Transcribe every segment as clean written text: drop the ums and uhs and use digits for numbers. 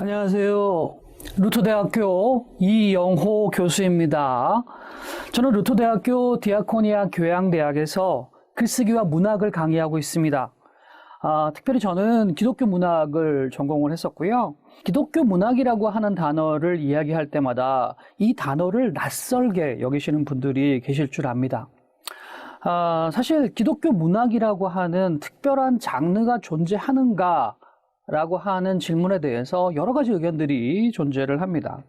안녕하세요. 루터대학교 이영호 교수입니다. 저는 루터대학교 디아코니아 교양대학에서 글쓰기와 문학을 강의하고 있습니다. 특별히 저는 기독교 문학을 전공을 했었고요. 기독교 문학이라고 하는 단어를 이야기할 때마다 이 단어를 낯설게 여기시는 분들이 계실 줄 압니다. 사실 기독교 문학이라고 하는 특별한 장르가 존재하는가? 라고 하는 질문에 대해서 여러 가지 의견들이 존재를 합니다.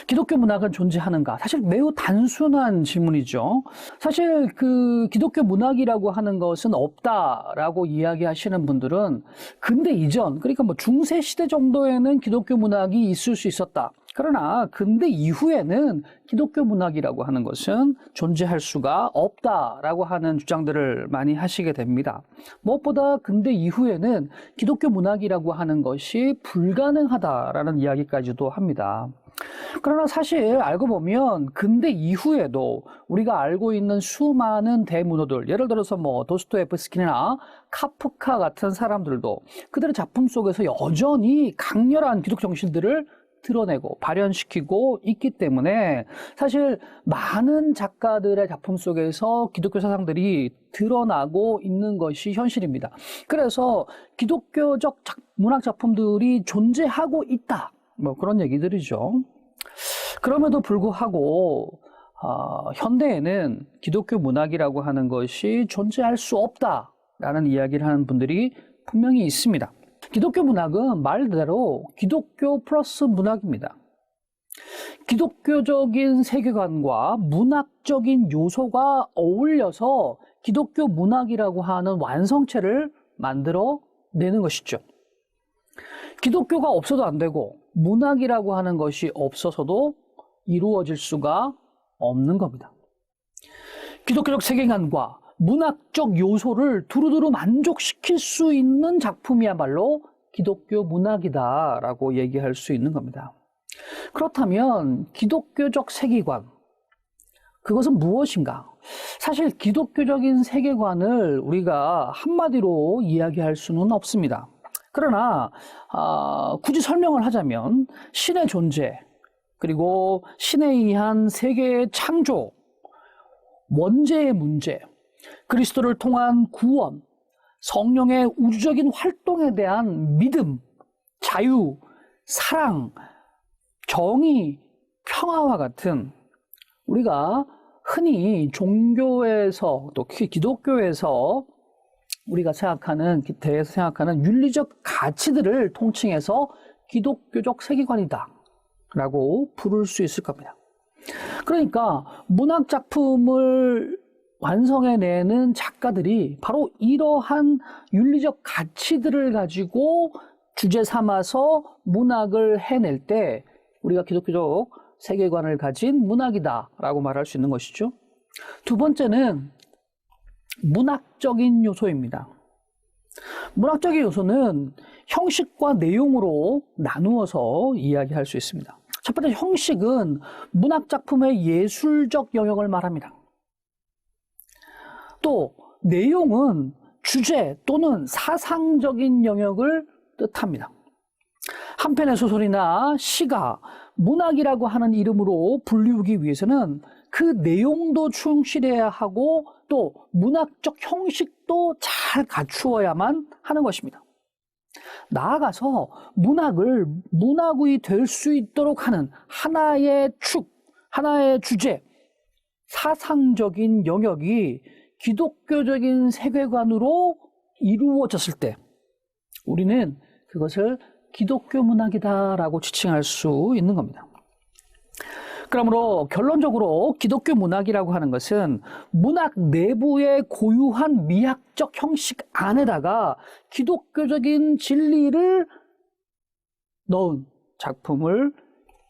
기독교 문학은 존재하는가? 사실 매우 단순한 질문이죠. 사실 그 기독교 문학이라고 하는 것은 없다라고 이야기하시는 분들은 근대 이전, 그러니까 뭐 중세 시대 정도에는 기독교 문학이 있을 수 있었다. 그러나 근대 이후에는 기독교 문학이라고 하는 것은 존재할 수가 없다라고 하는 주장들을 많이 하시게 됩니다. 무엇보다 근대 이후에는 기독교 문학이라고 하는 것이 불가능하다라는 이야기까지도 합니다. 그러나 사실 알고 보면 근대 이후에도 우리가 알고 있는 수많은 대문호들, 예를 들어서 뭐 도스토옙스키나 카프카 같은 사람들도 그들의 작품 속에서 여전히 강렬한 기독 정신들을 드러내고 발현시키고 있기 때문에 사실 많은 작가들의 작품 속에서 기독교 사상들이 드러나고 있는 것이 현실입니다. 그래서 기독교적 문학 작품들이 존재하고 있다. 뭐 그런 얘기들이죠. 그럼에도 불구하고 현대에는 기독교 문학이라고 하는 것이 존재할 수 없다라는 이야기를 하는 분들이 분명히 있습니다. 기독교 문학은 말 그대로 기독교 플러스 문학입니다. 기독교적인 세계관과 문학적인 요소가 어울려서 기독교 문학이라고 하는 완성체를 만들어 내는 것이죠. 기독교가 없어도 안 되고 문학이라고 하는 것이 없어서도 이루어질 수가 없는 겁니다. 기독교적 세계관과 문학적 요소를 두루두루 만족시킬 수 있는 작품이야말로 기독교 문학이다라고 얘기할 수 있는 겁니다. 그렇다면 기독교적 세계관, 그것은 무엇인가? 사실 기독교적인 세계관을 우리가 한마디로 이야기할 수는 없습니다. 그러나 굳이 설명을 하자면 신의 존재, 그리고 신에 의한 세계의 창조, 원죄의 문제, 그리스도를 통한 구원, 성령의 우주적인 활동에 대한 믿음, 자유, 사랑, 정의, 평화와 같은 우리가 흔히 종교에서 또 기독교에서 우리가 대해서 생각하는 윤리적 가치들을 통칭해서 기독교적 세계관이다 라고 부를 수 있을 겁니다. 그러니까 문학 작품을 완성해내는 작가들이 바로 이러한 윤리적 가치들을 가지고 주제 삼아서 문학을 해낼 때 우리가 기독교적 세계관을 가진 문학이다라고 말할 수 있는 것이죠. 두 번째는 문학적인 요소입니다. 문학적인 요소는 형식과 내용으로 나누어서 이야기할 수 있습니다. 첫 번째 형식은 문학 작품의 예술적 영역을 말합니다. 또 내용은 주제 또는 사상적인 영역을 뜻합니다. 한 편의 소설이나 시가 문학이라고 하는 이름으로 불리우기 위해서는 그 내용도 충실해야 하고 또 문학적 형식도 잘 갖추어야만 하는 것입니다. 나아가서 문학을 문학이 될 수 있도록 하는 하나의 축, 하나의 주제, 사상적인 영역이 기독교적인 세계관으로 이루어졌을 때 우리는 그것을 기독교 문학이다라고 지칭할 수 있는 겁니다. 그러므로 결론적으로 기독교 문학이라고 하는 것은 문학 내부의 고유한 미학적 형식 안에다가 기독교적인 진리를 넣은 작품을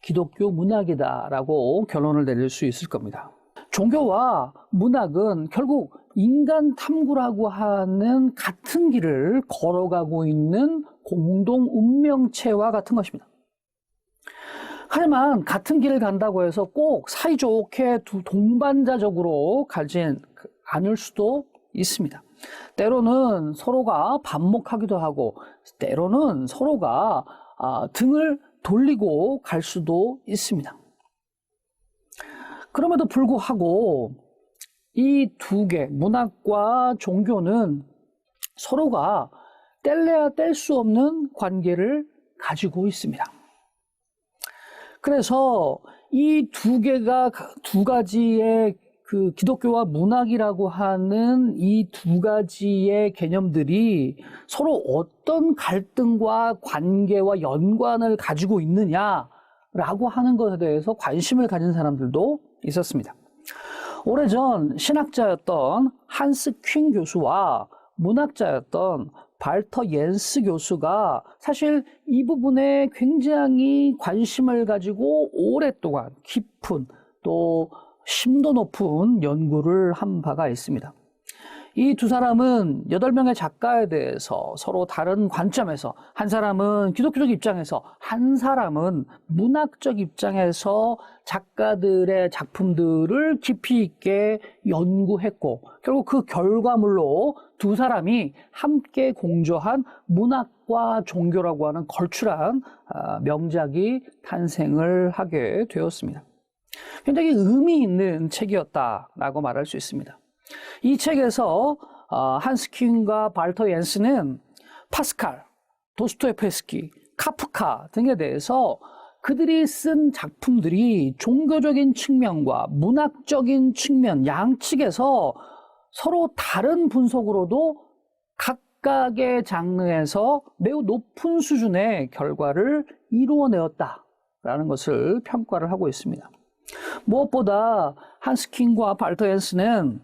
기독교 문학이다라고 결론을 내릴 수 있을 겁니다. 종교와 문학은 결국 인간 탐구라고 하는 같은 길을 걸어가고 있는 공동 운명체와 같은 것입니다. 하지만 같은 길을 간다고 해서 꼭 사이좋게 동반자적으로 가진 않을 수도 있습니다. 때로는 서로가 반목하기도 하고 때로는 서로가 등을 돌리고 갈 수도 있습니다. 그럼에도 불구하고 이 두 개, 문학과 종교는 서로가 뗄래야 뗄 수 없는 관계를 가지고 있습니다. 그래서 이 두 가지의 그 기독교와 문학이라고 하는 이 두 가지의 개념들이 서로 어떤 갈등과 관계와 연관을 가지고 있느냐라고 하는 것에 대해서 관심을 가진 사람들도 있었습니다. 오래전 신학자였던 한스 퀸 교수와 문학자였던 발터 옌스 교수가 사실 이 부분에 굉장히 관심을 가지고 오랫동안 깊은 또 심도 높은 연구를 한 바가 있습니다. 이 두 사람은 8명의 작가에 대해서 서로 다른 관점에서, 한 사람은 기독교적 입장에서, 한 사람은 문학적 입장에서 작가들의 작품들을 깊이 있게 연구했고, 결국 그 결과물로 두 사람이 함께 공저한 문학과 종교라고 하는 걸출한 명작이 탄생을 하게 되었습니다. 굉장히 의미 있는 책이었다라고 말할 수 있습니다. 이 책에서 한스 퀸과 발터 옌스는 파스칼, 도스토옙스키, 카프카 등에 대해서 그들이 쓴 작품들이 종교적인 측면과 문학적인 측면 양측에서 서로 다른 분석으로도 각각의 장르에서 매우 높은 수준의 결과를 이루어내었다라는 것을 평가를 하고 있습니다. 무엇보다 한스 퀸과 발터 옌스는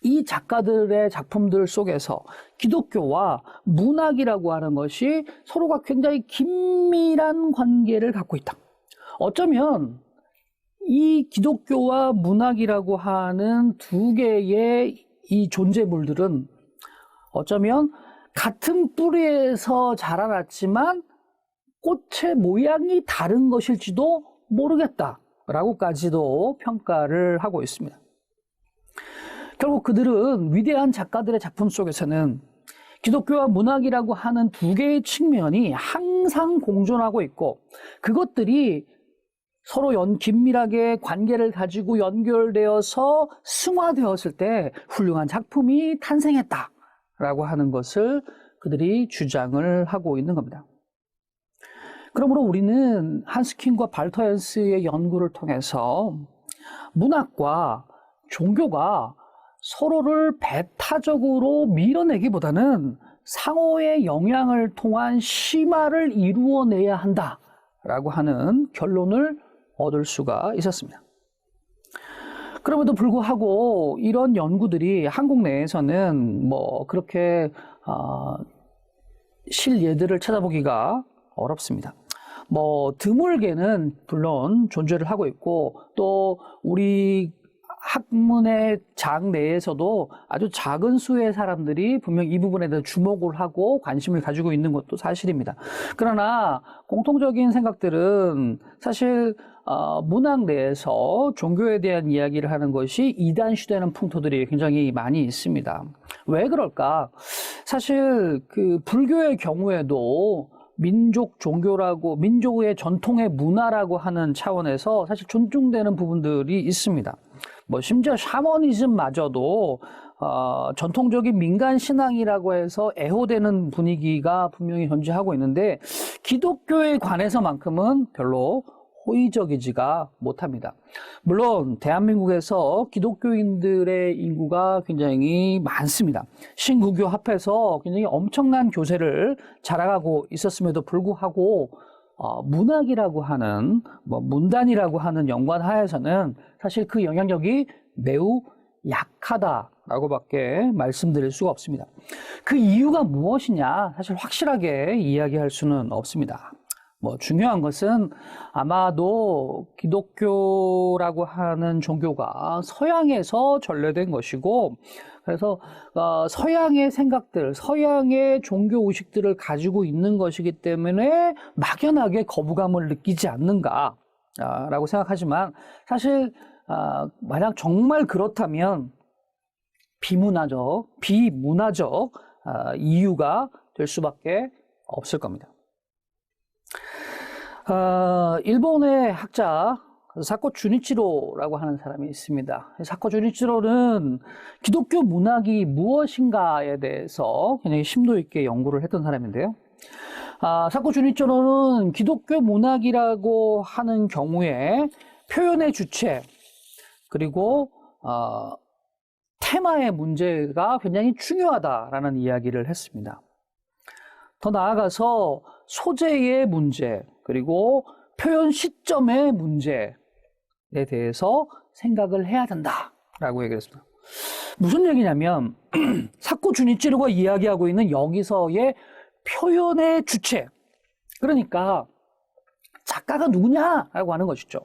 이 작가들의 작품들 속에서 기독교와 문학이라고 하는 것이 서로가 굉장히 긴밀한 관계를 갖고 있다. 어쩌면 이 기독교와 문학이라고 하는 두 개의 이 존재물들은 어쩌면 같은 뿌리에서 자라났지만 꽃의 모양이 다른 것일지도 모르겠다라고까지도 평가를 하고 있습니다. 결국 그들은 위대한 작가들의 작품 속에서는 기독교와 문학이라고 하는 두 개의 측면이 항상 공존하고 있고, 그것들이 서로 긴밀하게 관계를 가지고 연결되어서 승화되었을 때 훌륭한 작품이 탄생했다라고 하는 것을 그들이 주장을 하고 있는 겁니다. 그러므로 우리는 한스 퀸과 발터 옌스의 연구를 통해서 문학과 종교가 서로를 배타적으로 밀어내기보다는 상호의 영향을 통한 심화를 이루어내야 한다라고 하는 결론을 얻을 수가 있었습니다. 그럼에도 불구하고 이런 연구들이 한국 내에서는 그렇게 실예들을 찾아보기가 어렵습니다. 드물게는 물론 존재를 하고 있고, 또 우리 학문의 장 내에서도 아주 작은 수의 사람들이 분명 이 부분에 대해 주목을 하고 관심을 가지고 있는 것도 사실입니다. 그러나 공통적인 생각들은 사실 문학 내에서 종교에 대한 이야기를 하는 것이 이단시되는 풍토들이 굉장히 많이 있습니다. 왜 그럴까? 사실 그 불교의 경우에도 민족 종교라고, 민족의 전통의 문화라고 하는 차원에서 사실 존중되는 부분들이 있습니다. 심지어 샤머니즘마저도 전통적인 민간 신앙이라고 해서 애호되는 분위기가 분명히 존재하고 있는데, 기독교에 관해서만큼은 별로 호의적이지가 못합니다. 물론 대한민국에서 기독교인들의 인구가 굉장히 많습니다. 신구교 합해서 굉장히 엄청난 교세를 자랑하고 있었음에도 불구하고 문학이라고 하는 문단이라고 하는 연관하에서는 사실 그 영향력이 매우 약하다라고밖에 말씀드릴 수가 없습니다. 그 이유가 무엇이냐, 사실 확실하게 이야기할 수는 없습니다. 중요한 것은 아마도 기독교라고 하는 종교가 서양에서 전래된 것이고, 그래서 서양의 생각들, 서양의 종교 의식들을 가지고 있는 것이기 때문에 막연하게 거부감을 느끼지 않는가라고 생각하지만, 사실 만약 정말 그렇다면 비문화적 이유가 될 수밖에 없을 겁니다. 일본의 학자 사코 주니치로라고 하는 사람이 있습니다. 사코 주니치로는 기독교 문학이 무엇인가에 대해서 굉장히 심도 있게 연구를 했던 사람인데요. 사코 주니치로는 기독교 문학이라고 하는 경우에 표현의 주체 그리고 테마의 문제가 굉장히 중요하다라는 이야기를 했습니다. 더 나아가서 소재의 문제 그리고 표현 시점의 문제에 대해서 생각을 해야 된다라고 얘기했습니다. 무슨 얘기냐면 사코 주니치로가 이야기하고 있는 여기서의 표현의 주체, 그러니까 작가가 누구냐라고 하는 것이죠.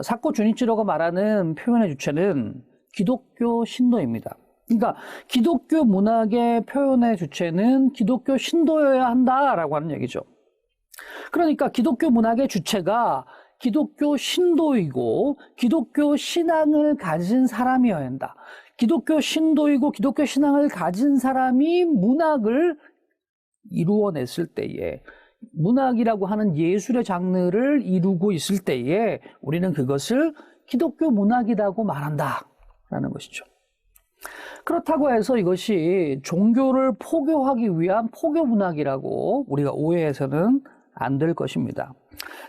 사코 주니치로가 말하는 표현의 주체는 기독교 신도입니다. 그러니까 기독교 문학의 표현의 주체는 기독교 신도여야 한다라고 하는 얘기죠. 그러니까 기독교 문학의 주체가 기독교 신도이고 기독교 신앙을 가진 사람이어야 한다. 기독교 신도이고 기독교 신앙을 가진 사람이 문학을 이루어냈을 때에, 문학이라고 하는 예술의 장르를 이루고 있을 때에 우리는 그것을 기독교 문학이라고 말한다라는 것이죠. 그렇다고 해서 이것이 종교를 포교하기 위한 포교 문학이라고 우리가 오해해서는 안 될 것입니다.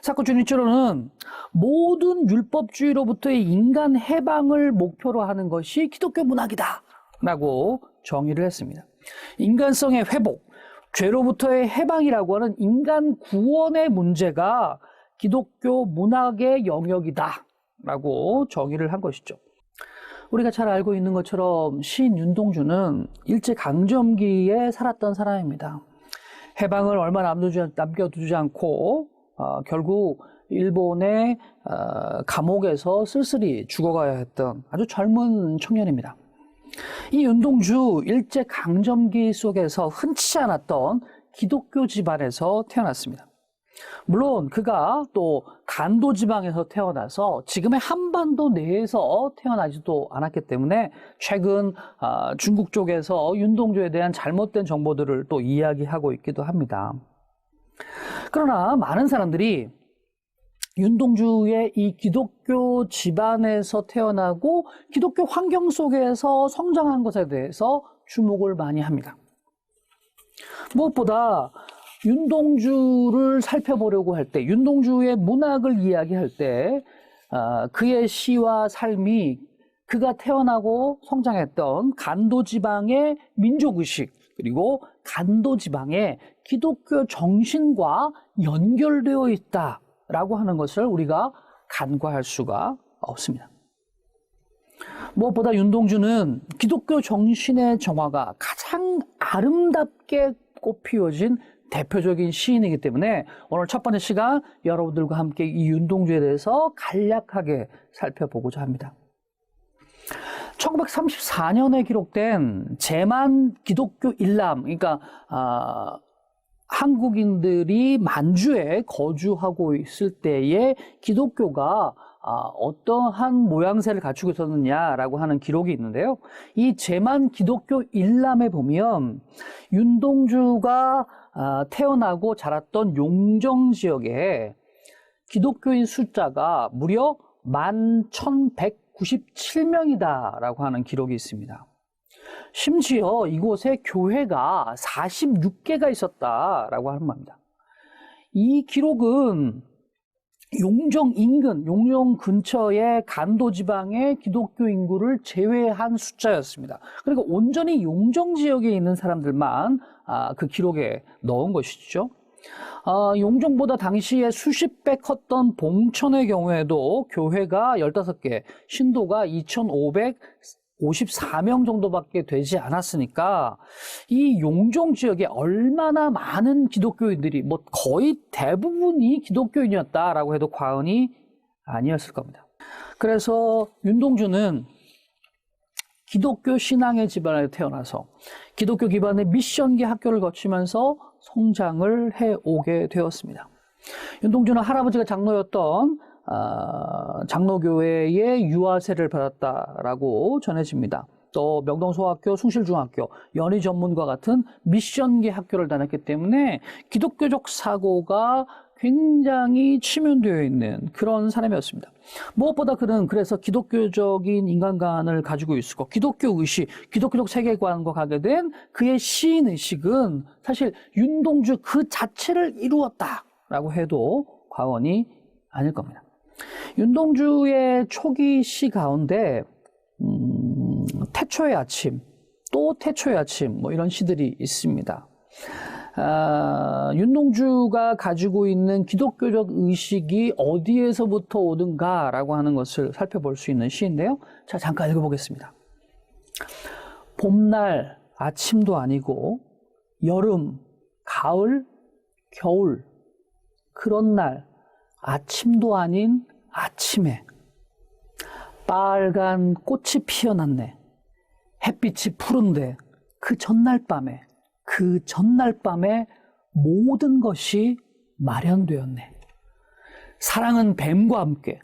사코 주니치로는 모든 율법주의로부터의 인간 해방을 목표로 하는 것이 기독교 문학이다 라고 정의를 했습니다. 인간성의 회복, 죄로부터의 해방이라고 하는 인간 구원의 문제가 기독교 문학의 영역이다 라고 정의를 한 것이죠. 우리가 잘 알고 있는 것처럼 시인 윤동주는 일제강점기에 살았던 사람입니다. 해방을 얼마 남겨두지 않고 결국 일본의 감옥에서 쓸쓸히 죽어가야 했던 아주 젊은 청년입니다. 이 윤동주 일제강점기 속에서 흔치 않았던 기독교 집안에서 태어났습니다. 물론 그가 또 간도 지방에서 태어나서 지금의 한반도 내에서 태어나지도 않았기 때문에 최근 중국 쪽에서 윤동주에 대한 잘못된 정보들을 또 이야기하고 있기도 합니다. 그러나 많은 사람들이 윤동주의 이 기독교 집안에서 태어나고 기독교 환경 속에서 성장한 것에 대해서 주목을 많이 합니다. 무엇보다 윤동주를 살펴보려고 할 때, 윤동주의 문학을 이야기할 때 그의 시와 삶이 그가 태어나고 성장했던 간도지방의 민족의식 그리고 간도지방의 기독교 정신과 연결되어 있다라고 하는 것을 우리가 간과할 수가 없습니다. 무엇보다 윤동주는 기독교 정신의 정화가 가장 아름답게 꽃피워진 대표적인 시인이기 때문에 오늘 첫 번째 시간 여러분들과 함께 이 윤동주에 대해서 간략하게 살펴보고자 합니다. 1934년에 기록된 제만 기독교 일람, 그러니까 한국인들이 만주에 거주하고 있을 때에 기독교가 어떠한 모양새를 갖추고 있었느냐라고 하는 기록이 있는데요. 이 제만 기독교 일람에 보면 윤동주가 태어나고 자랐던 용정 지역에 기독교인 숫자가 무려 11,197명이다라고 하는 기록이 있습니다. 심지어 이곳에 교회가 46개가 있었다라고 하는 겁니다. 이 기록은 용정 인근, 용정 근처의 간도 지방의 기독교 인구를 제외한 숫자였습니다. 그러니까 온전히 용정 지역에 있는 사람들만 그 기록에 넣은 것이죠. 용정보다 당시에 수십 배 컸던 봉천의 경우에도 교회가 15개, 신도가 2,554명 정도밖에 되지 않았으니까 이 용정 지역에 얼마나 많은 기독교인들이 거의 대부분이 기독교인이었다라고 해도 과언이 아니었을 겁니다. 그래서 윤동주는 기독교 신앙의 집안에 태어나서 기독교 기반의 미션기 학교를 거치면서 성장을 해오게 되었습니다. 윤동주는 할아버지가 장로였던 장로교회의 유아세를 받았다라고 전해집니다. 또 명동소학교, 숭실중학교, 연희전문과 같은 미션기 학교를 다녔기 때문에 기독교적 사고가 굉장히 치명되어 있는 그런 사람이었습니다. 무엇보다 그는 그래서 기독교적인 인간관을 가지고 있었고 기독교 의식, 기독교적 세계관과 가게 된 그의 시인 의식은 사실 윤동주 그 자체를 이루었다라고 해도 과언이 아닐 겁니다. 윤동주의 초기 시 가운데 태초의 아침, 또 태초의 아침 뭐 이런 시들이 있습니다. 윤동주가 가지고 있는 기독교적 의식이 어디에서부터 오든가라고 하는 것을 살펴볼 수 있는 시인데요. 자, 잠깐 읽어보겠습니다. 봄날 아침도 아니고 여름, 가을, 겨울 그런 날 아침도 아닌 아침에 빨간 꽃이 피어났네. 햇빛이 푸른데 그 전날 밤에 모든 것이 마련되었네. 사랑은 뱀과 함께,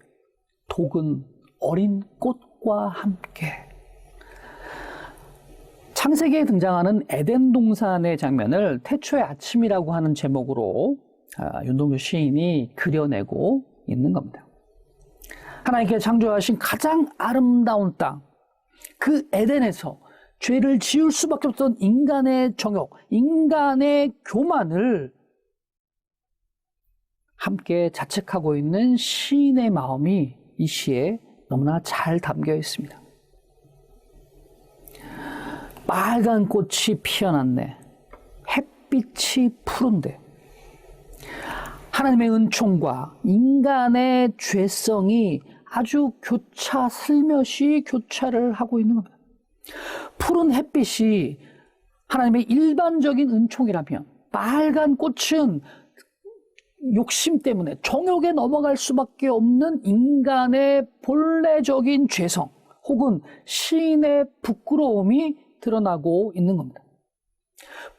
독은 어린 꽃과 함께. 창세기에 등장하는 에덴 동산의 장면을 태초의 아침이라고 하는 제목으로 윤동주 시인이 그려내고 있는 겁니다. 하나님께 창조하신 가장 아름다운 땅, 그 에덴에서 죄를 지을 수밖에 없던 인간의 정욕, 인간의 교만을 함께 자책하고 있는 시인의 마음이 이 시에 너무나 잘 담겨 있습니다. 빨간 꽃이 피어났네. 햇빛이 푸른데. 하나님의 은총과 인간의 죄성이 아주 슬며시 교차를 하고 있는 겁니다. 푸른 햇빛이 하나님의 일반적인 은총이라면 빨간 꽃은 욕심 때문에 정욕에 넘어갈 수밖에 없는 인간의 본래적인 죄성 혹은 시인의 부끄러움이 드러나고 있는 겁니다.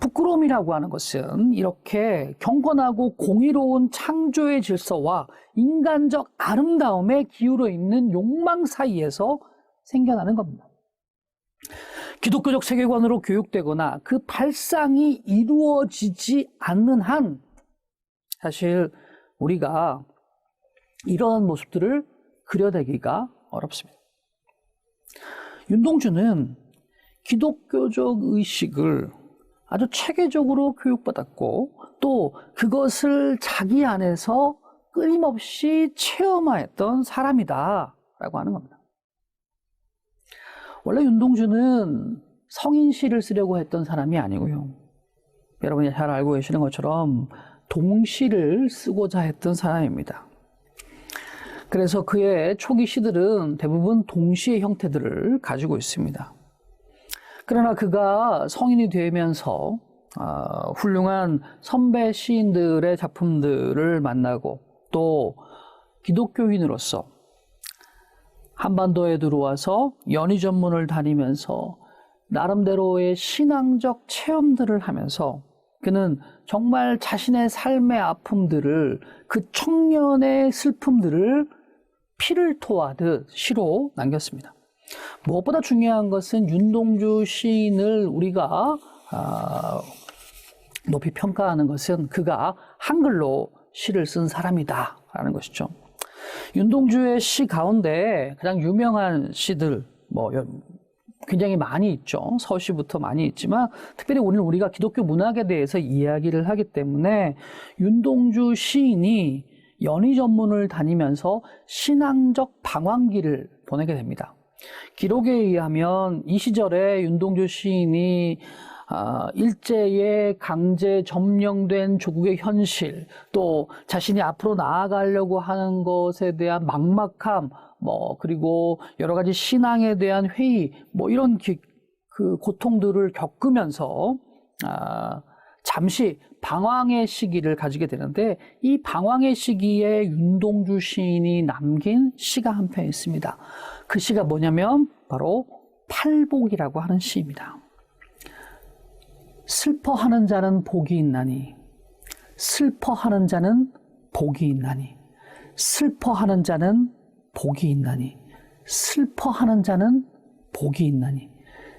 부끄러움이라고 하는 것은 이렇게 경건하고 공의로운 창조의 질서와 인간적 아름다움에 기울어 있는 욕망 사이에서 생겨나는 겁니다. 기독교적 세계관으로 교육되거나 그 발상이 이루어지지 않는 한 사실 우리가 이러한 모습들을 그려내기가 어렵습니다. 윤동주는 기독교적 의식을 아주 체계적으로 교육받았고 또 그것을 자기 안에서 끊임없이 체험하였던 사람이다라고 하는 겁니다. 원래 윤동주는 성인시를 쓰려고 했던 사람이 아니고요. 여러분이 잘 알고 계시는 것처럼 동시를 쓰고자 했던 사람입니다. 그래서 그의 초기 시들은 대부분 동시의 형태들을 가지고 있습니다. 그러나 그가 성인이 되면서 훌륭한 선배 시인들의 작품들을 만나고 또 기독교인으로서 한반도에 들어와서 연희 전문을 다니면서 나름대로의 신앙적 체험들을 하면서 그는 정말 자신의 삶의 아픔들을 그 청년의 슬픔들을 피를 토하듯 시로 남겼습니다. 무엇보다 중요한 것은 윤동주 시인을 우리가 높이 평가하는 것은 그가 한글로 시를 쓴 사람이다라는 것이죠. 윤동주의 시 가운데 가장 유명한 시들 굉장히 많이 있죠. 서시부터 많이 있지만 특별히 오늘 우리가 기독교 문학에 대해서 이야기를 하기 때문에 윤동주 시인이 연희 전문을 다니면서 신앙적 방황기를 보내게 됩니다. 기록에 의하면 이 시절에 윤동주 시인이 일제에 강제 점령된 조국의 현실, 또 자신이 앞으로 나아가려고 하는 것에 대한 막막함, 그리고 여러 가지 신앙에 대한 회의, 이런 그 고통들을 겪으면서 잠시 방황의 시기를 가지게 되는데 이 방황의 시기에 윤동주 시인이 남긴 시가 한 편 있습니다. 그 시가 뭐냐면 바로 팔복이라고 하는 시입니다. 슬퍼하는 자는 복이 있나니, 슬퍼하는 자는 복이 있나니, 슬퍼하는 자는 복이 있나니, 슬퍼하는 자는 복이 있나니,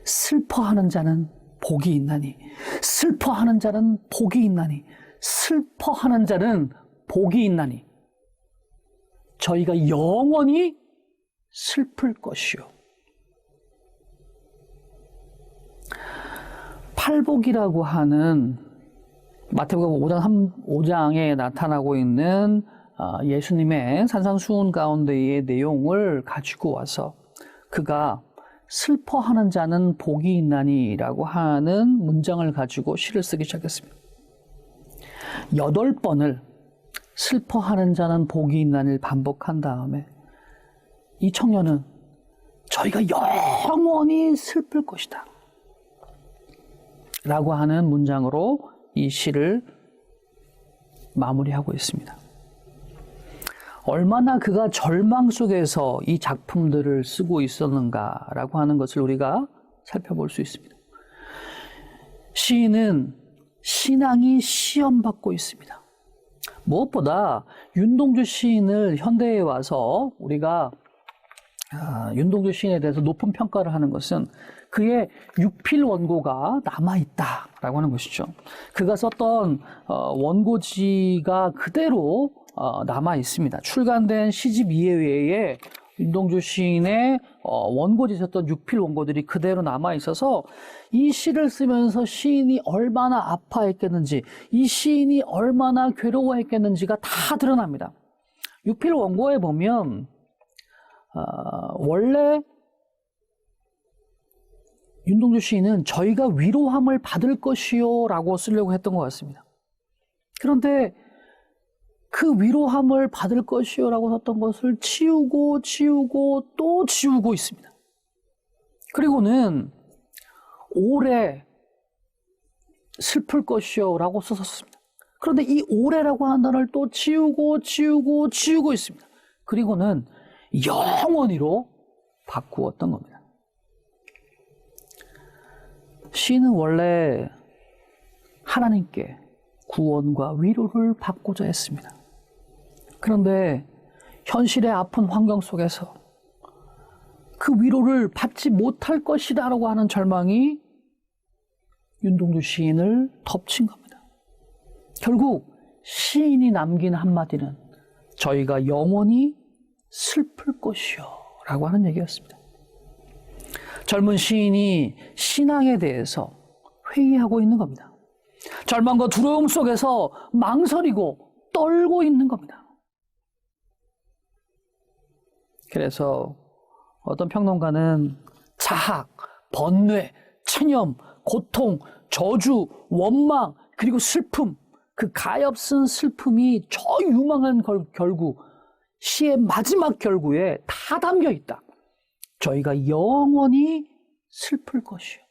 슬퍼하는 자는 복이 있나니, 슬퍼하는 자는 복이 있나니, 슬퍼하는 자는 복이 있나니 저희가 영원히 슬플 것이요. 팔복이라고 하는 마태복음 5장에 나타나고 있는 예수님의 산상수훈 가운데의 내용을 가지고 와서 그가 슬퍼하는 자는 복이 있나니라고 하는 문장을 가지고 시를 쓰기 시작했습니다. 8번을 슬퍼하는 자는 복이 있나니를 반복한 다음에 이 청년은 저희가 영원히 슬플 것이다 라고 하는 문장으로 이 시를 마무리하고 있습니다. 얼마나 그가 절망 속에서 이 작품들을 쓰고 있었는가라고 하는 것을 우리가 살펴볼 수 있습니다. 시인은 신앙이 시험받고 있습니다. 무엇보다 윤동주 시인을 현대에 와서 우리가 윤동주 시인에 대해서 높은 평가를 하는 것은 그의 육필 원고가 남아있다라고 하는 것이죠. 그가 썼던 원고지가 그대로 남아있습니다. 출간된 시집 이외에 윤동주 시인의 원고지 썼던 육필 원고들이 그대로 남아있어서 이 시를 쓰면서 시인이 얼마나 아파했겠는지, 이 시인이 얼마나 괴로워했겠는지가 다 드러납니다. 육필 원고에 보면 원래 윤동주 시인은 저희가 위로함을 받을 것이요 라고 쓰려고 했던 것 같습니다. 그런데 그 위로함을 받을 것이요 라고 썼던 것을 지우고 또 지우고 있습니다. 그리고는 오래 슬플 것이요 라고 썼습니다. 그런데 이 오래라고 하는 단어를 또 지우고 있습니다. 그리고는 영원히로 바꾸었던 겁니다. 시인은 원래 하나님께 구원과 위로를 받고자 했습니다. 그런데 현실의 아픈 환경 속에서 그 위로를 받지 못할 것이다 라고 하는 절망이 윤동주 시인을 덮친 겁니다. 결국 시인이 남긴 한마디는 저희가 영원히 슬플 것이요 라고 하는 얘기였습니다. 젊은 시인이 신앙에 대해서 회의하고 있는 겁니다. 절망과 두려움 속에서 망설이고 떨고 있는 겁니다. 그래서 어떤 평론가는 자학, 번뇌, 체념, 고통, 저주, 원망, 그리고 슬픔, 그 가엾은 슬픔이 저 유망한 결구, 시의 마지막 결구에 다 담겨 있다. 저희가 영원히 슬플 것이요.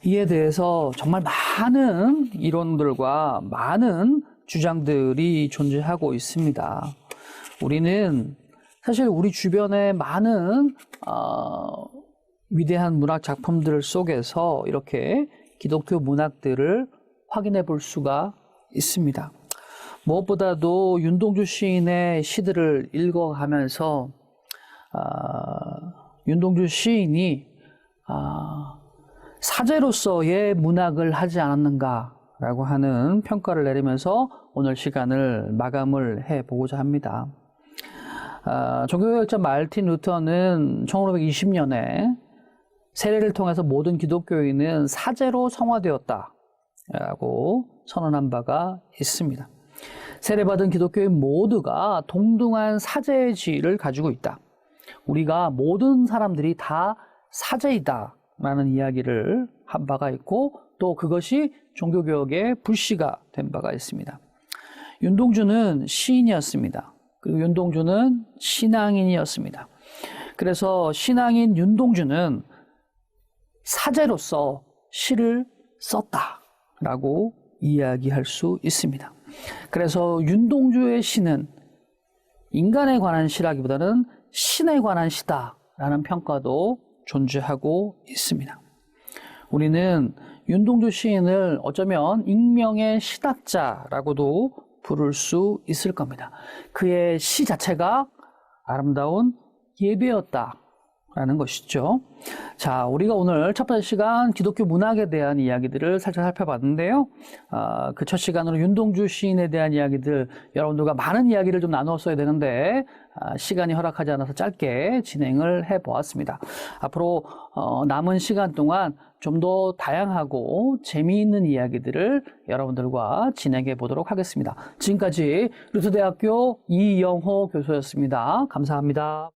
이에 대해서 정말 많은 이론들과 많은 주장들이 존재하고 있습니다. 우리는 사실 우리 주변의 많은 위대한 문학 작품들 속에서 이렇게 기독교 문학들을 확인해 볼 수가 있습니다. 무엇보다도 윤동주 시인의 시들을 읽어가면서 윤동주 시인이 사제로서의 문학을 하지 않았는가라고 하는 평가를 내리면서 오늘 시간을 마감을 해보고자 합니다. 종교개혁자 마르틴 루터는 1520년에 세례를 통해서 모든 기독교인은 사제로 성화되었다라고 선언한 바가 있습니다. 세례받은 기독교인 모두가 동등한 사제의 지위를 가지고 있다. 우리가 모든 사람들이 다 사제이다라는 이야기를 한 바가 있고 또 그것이 종교개혁의 불씨가 된 바가 있습니다. 윤동주는 시인이었습니다. 그리고 윤동주는 신앙인이었습니다. 그래서 신앙인 윤동주는 사제로서 시를 썼다라고 이야기할 수 있습니다. 그래서 윤동주의 시는 인간에 관한 시라기보다는 신에 관한 시다라는 평가도 존재하고 있습니다. 우리는 윤동주 시인을 어쩌면 익명의 시답자라고도 부를 수 있을 겁니다. 그의 시 자체가 아름다운 예배였다라고 라는 것이죠. 자, 우리가 오늘 첫 번째 시간 기독교 문학에 대한 이야기들을 살짝 살펴봤는데요. 그 첫 시간으로 윤동주 시인에 대한 이야기들, 여러분들과 많은 이야기를 좀 나누었어야 되는데 시간이 허락하지 않아서 짧게 진행을 해보았습니다. 앞으로 남은 시간 동안 좀 더 다양하고 재미있는 이야기들을 여러분들과 진행해 보도록 하겠습니다. 지금까지 루터대학교 이영호 교수였습니다. 감사합니다.